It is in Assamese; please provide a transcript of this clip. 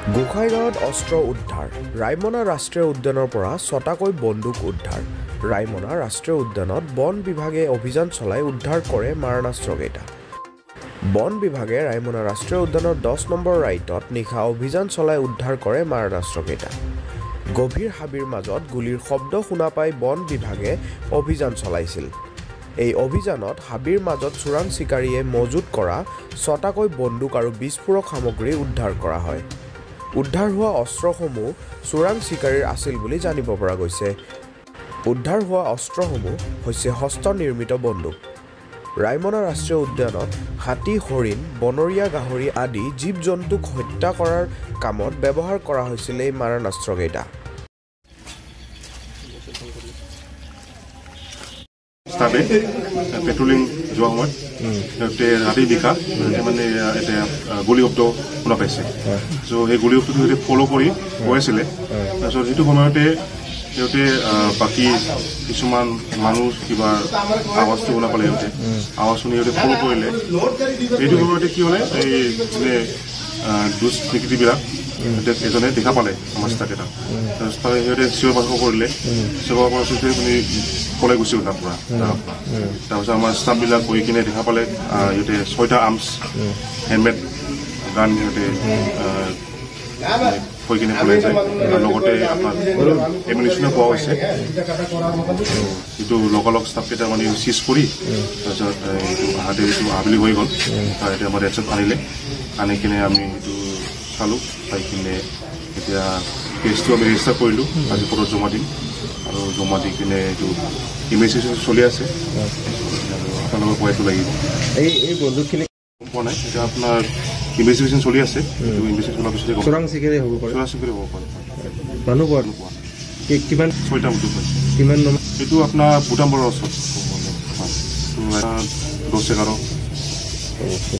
গোসাইগাঁৱত অস্ত্ৰ উদ্ধাৰ ৰাইমনা ৰাষ্ট্ৰীয় উদ্যানৰ পৰা ৬টাকৈ বন্দুক উদ্ধাৰ ৰাইমনা ৰাষ্ট্ৰীয় উদ্যানত বন বিভাগে অভিযান চলাই উদ্ধাৰ কৰে মাৰণাস্ত্ৰকেইটা বন বিভাগে ৰাইমনা ৰাষ্ট্ৰীয় উদ্যানৰ ১০ নম্বৰ ৰাইটত নিশা অভিযান চলাই উদ্ধাৰ কৰে মাৰণাস্ত্ৰকেইটা গভীৰ হাবিৰ মাজত গুলিৰ শব্দ শুনা পাই বন বিভাগে অভিযান চলাইছিল এই অভিযানত হাবিৰ মাজত চোৰাং চিকাৰীয়ে মজুত কৰা ৬টাকৈ বন্দুক আৰু বিস্ফোৰক সামগ্ৰী উদ্ধাৰ কৰা হয় উদ্ধাৰ হোৱা অস্ত্ৰসমূহ চোৰাং চিকাৰীৰ আছিল বুলি জানিব পৰা গৈছে উদ্ধাৰ হোৱা অস্ত্ৰসমূহ হৈছে হস্ত নিৰ্মিত বন্দুক ৰাইমনা ৰাষ্ট্ৰীয় উদ্যানত হাতী হৰিণ বনৰীয়া গাহৰি আদি জীৱ-জন্তুক হত্যা কৰাৰ কামত ব্যৱহাৰ কৰা হৈছিল এই মাৰণাস্ত্ৰকেইটা পেট্ৰলিং যোৱা সময়ত ৰাতি নিশা মানে গুলি শব্দ শুনা পাইছে চ' সেই গুলি শব্দটো ফ'ল' কৰি গৈ আছিলে তাৰপিছত সেইটো সময়তে সিহঁতে বাকী কিছুমান মানুহ কিবা আৱাজটো শুনা পালে সিহঁতে আৱাজ শুনি সিহঁতে ফ'ল' কৰিলে সেইটো সময়তে কি হ'লে এই মানে দুষ্কৃতিবিলাক এজনে দেখা পালে আমাৰ ষ্টাফকেইটাক তাৰপিছত সিহঁতে চিঞৰ বাখৰ কৰিলে চিঞৰ বাখৰ কৰি শুনি পলাই গুচি গ'ল তাৰ পৰা তাৰপিছত আমাৰ ষ্টাফবিলাক গৈ কিনে দেখা পালে সিহঁতে ৬টা আৰ্মছ হেণ্ডমেড গান সিহঁতে হৈ কিনে পলাই যায় লগতে আপোনাৰ এমিউনিশ্যনো পোৱা হৈছে এইটো লগালগ ষ্টাফকেইটা মানে চিজ কৰি তাৰপিছত এইটো আহাতে এইটো আবেলি হৈ গ'ল এতিয়া আমাৰ ৰেডছত আনিলে আনি কিনে আমি এইটো চালোঁ চাই কিনে এতিয়া কেছটো আমি ৰেজিষ্টাৰ কৰিলোঁ আজি কোৰ্টত জমা দিম আৰু জমা দি কিনে এইটো ইনভেষ্টিগেশ্যন চলি আছে আৰু আপোনালোকৰ কোৱাইটো লাগিব এই বন্দুকখিনি পোৱা নাই এতিয়া আপোনাৰ ইনভেষ্টিগেশ্যন চলি আছে এইটো ইনভেষ্টিগেশ্যন হোৱাৰ পিছতে চোৰাং চিকাৰী হ'ব পাৰে চোৰাং চিকাৰী হ'ব পাৰে মানুহ পোৱা কিমান ৬টা বন্দুক পাইছে কিমান নম্বৰ এইটো আপোনাৰ বুটামবৰৰ ওচৰত ১০-১১